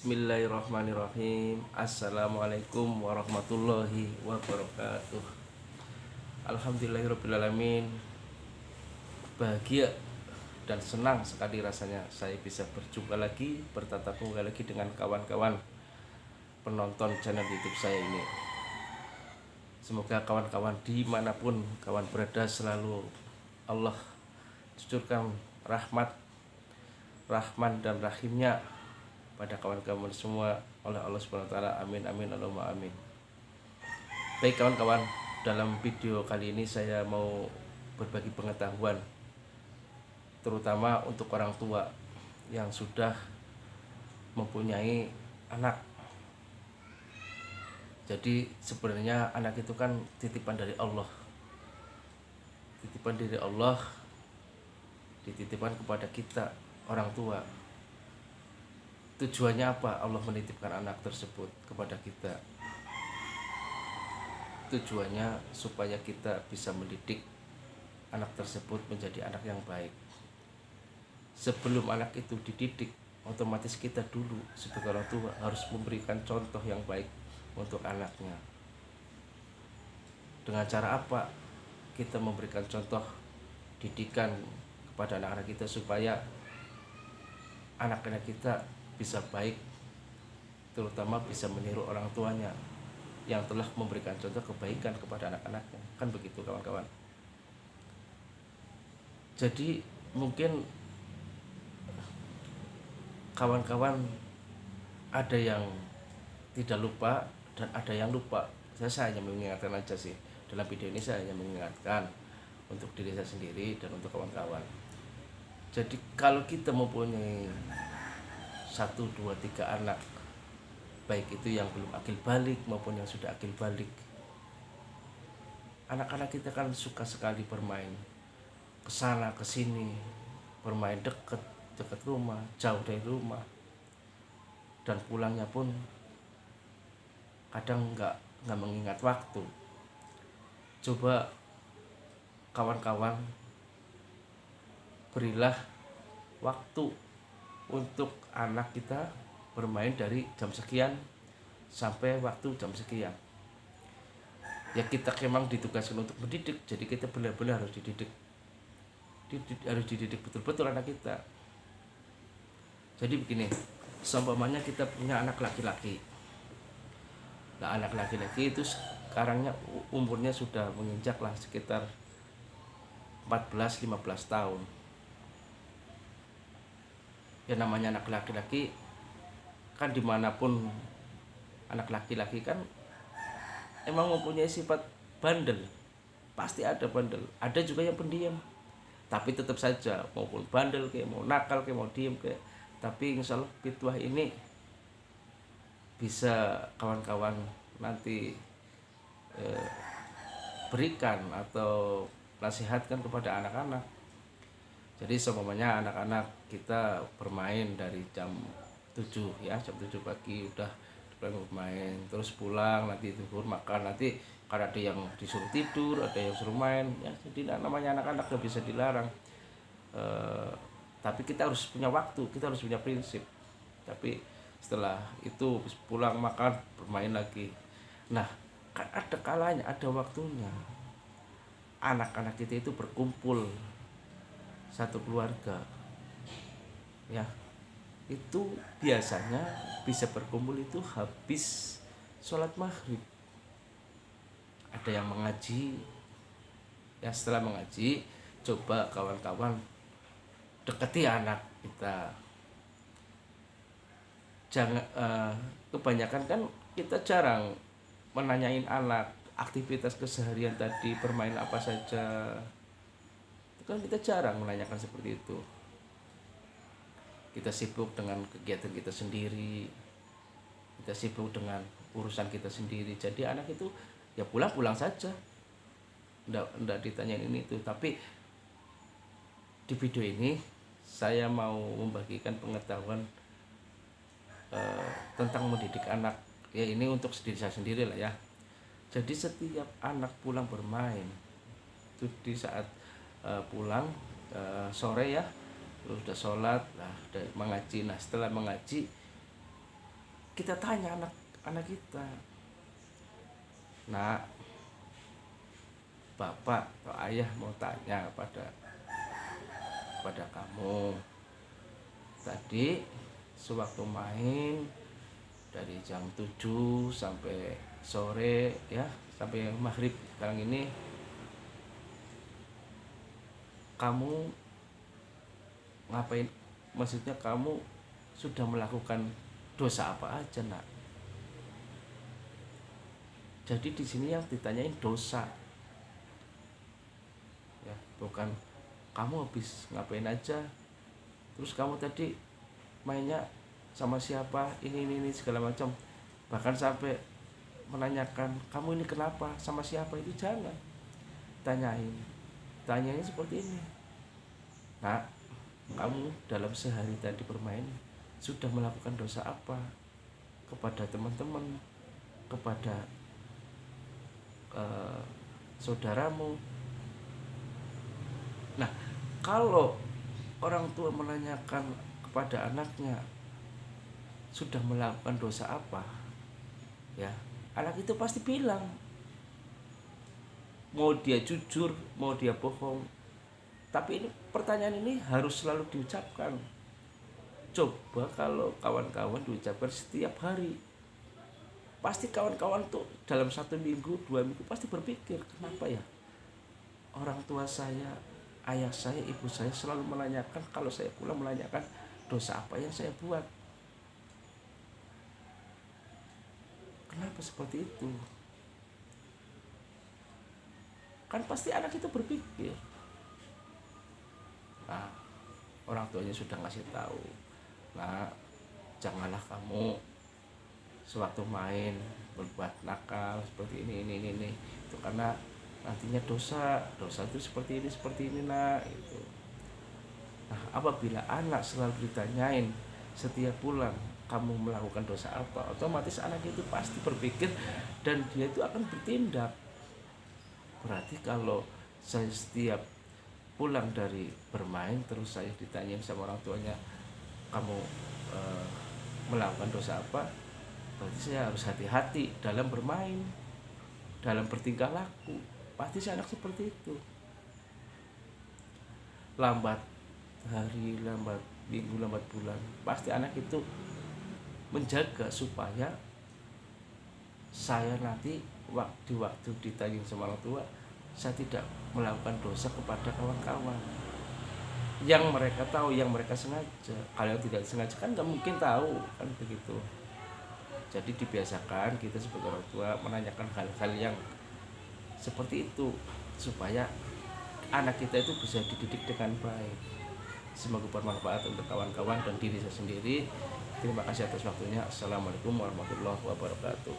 Bismillahirrahmanirrahim. Assalamualaikum warahmatullahi wabarakatuh. Alhamdulillahirrahmanirrahim. Bahagia dan senang sekali rasanya saya bisa berjumpa lagi, bertatap muka lagi dengan kawan-kawan penonton channel YouTube saya ini. Semoga kawan-kawan dimanapun kawan berada selalu Allah cucurkan rahmat, rahman dan rahimnya pada kawan-kawan semua oleh Allah Subhanahu wa taala. Amin amin Allahumma amin. Baik kawan-kawan, dalam video kali ini saya mau berbagi pengetahuan terutama untuk orang tua yang sudah mempunyai anak. Jadi sebenarnya anak itu kan titipan dari Allah. Titipan dari Allah dititipkan kepada kita orang tua. Tujuannya apa Allah menitipkan anak tersebut kepada kita? Tujuannya supaya kita bisa mendidik anak tersebut menjadi anak yang baik. Sebelum anak itu dididik, otomatis kita dulu sebagai orang tua harus memberikan contoh yang baik untuk anaknya. Dengan cara apa kita memberikan contoh didikan kepada anak-anak kita supaya anak-anak kita bisa baik, terutama bisa meniru orang tuanya yang telah memberikan contoh kebaikan kepada anak-anaknya. Kan begitu kawan-kawan. Jadi mungkin kawan-kawan ada yang tidak lupa dan ada yang lupa. Saya hanya mengingatkan aja sih. Dalam video ini saya hanya mengingatkan untuk diri saya sendiri dan untuk kawan-kawan. Jadi kalau kita mempunyai 1, 2, 3 anak, baik itu yang belum akil balik maupun yang sudah akil balik, anak-anak kita kan suka sekali bermain kesana kesini, bermain dekat rumah, jauh dari rumah, dan pulangnya pun kadang nggak mengingat waktu. Coba kawan-kawan berilah waktu untuk anak kita bermain dari jam sekian sampai waktu jam sekian. Ya kita memang ditugaskan untuk mendidik, jadi kita benar-benar harus dididik betul-betul anak kita. Jadi begini, seumpamanya kita punya anak laki-laki. Nah anak laki-laki itu sekarangnya umurnya sudah menginjak lah sekitar 14-15 tahun. Ya namanya anak laki-laki kan dimanapun anak laki-laki kan emang mempunyai sifat bandel. Pasti ada bandel, ada juga yang pendiam. Tapi tetap saja maupun bandel kayak mau nakal kayak mau diem kayak, tapi insya Allah fitwah ini bisa kawan-kawan nanti berikan atau nasihatkan kepada anak-anak. Jadi seumpamanya anak-anak kita bermain dari jam 7 ya, jam 7 pagi udah bermain, terus pulang nanti zuhur makan, nanti kalau ada yang disuruh tidur, ada yang suruh main ya. Jadi namanya anak-anak gak bisa dilarang. Tapi kita harus punya waktu, kita harus punya prinsip. Tapi setelah itu pulang makan bermain lagi. Nah kan ada kalanya, ada waktunya anak-anak kita itu berkumpul satu keluarga ya. Itu biasanya bisa berkumpul itu habis sholat maghrib. Ada yang mengaji ya, setelah mengaji coba kawan-kawan deketi anak kita. Jangan kebanyakan kan kita jarang menanyain anak aktivitas keseharian tadi, bermain apa saja. Kan kita jarang menanyakan seperti itu. Kita sibuk dengan kegiatan kita sendiri, kita sibuk dengan urusan kita sendiri. Jadi anak itu ya pulang-pulang saja, enggak ditanyain ini itu. Tapi di video ini saya mau membagikan pengetahuan tentang mendidik anak. Ya ini untuk diri saya sendiri lah ya. Jadi setiap anak pulang bermain itu di saat pulang sore ya, sudah sholat, nah udah mengaji. Nah setelah mengaji kita tanya anak kita, "Nak, bapak atau ayah mau tanya pada kamu. Tadi sewaktu main dari jam 7 sampai sore ya, sampai maghrib sekarang ini, kamu ngapain? Maksudnya kamu sudah melakukan dosa apa aja, Nak?" Jadi di sini yang ditanyain dosa, ya, bukan kamu habis ngapain aja, terus kamu tadi mainnya sama siapa, ini segala macam. Bahkan sampai menanyakan kamu ini kenapa, sama siapa, itu jangan. Tanyain seperti ini, "Nah, kamu dalam sehari tadi bermain sudah melakukan dosa apa kepada teman-teman, kepada saudaramu?" Nah, kalau orang tua menanyakan kepada anaknya sudah melakukan dosa apa, ya, anak itu pasti bilang, mau dia jujur, mau dia bohong. Tapi ini pertanyaan ini harus selalu diucapkan. Coba kalau kawan-kawan diucapkan setiap hari, pasti kawan-kawan tuh dalam 1 minggu, 2 minggu pasti berpikir, kenapa ya orang tua saya, ayah saya, ibu saya selalu menanyakan, kalau saya pulang menanyakan dosa apa yang saya buat. Kenapa seperti itu? Kan pasti anak itu berpikir. Nah, orang tuanya sudah ngasih tahu, "Nah, janganlah kamu sewaktu main berbuat nakal seperti ini. Itu karena nantinya dosa itu seperti ini, nah itu." Nah, apabila anak selalu ditanyain setiap pulang kamu melakukan dosa apa, otomatis anak itu pasti berpikir dan dia itu akan bertindak. Berarti kalau saya setiap pulang dari bermain terus saya ditanyain sama orang tuanya, "Kamu melakukan dosa apa?" Berarti saya harus hati-hati dalam bermain, dalam bertingkah laku. Pasti si anak seperti itu. Lambat hari, lambat minggu, lambat bulan, pasti anak itu menjaga supaya saya nanti waktu ditanya sama orang tua, saya tidak melakukan dosa kepada kawan-kawan yang mereka tahu, yang mereka sengaja. Kalau yang tidak sengaja kan nggak mungkin tahu, kan begitu. Jadi dibiasakan kita sebagai orang tua menanyakan hal-hal yang seperti itu supaya anak kita itu bisa dididik dengan baik. Semoga bermanfaat untuk kawan-kawan dan diri saya sendiri. Terima kasih atas waktunya. Assalamualaikum warahmatullahi wabarakatuh.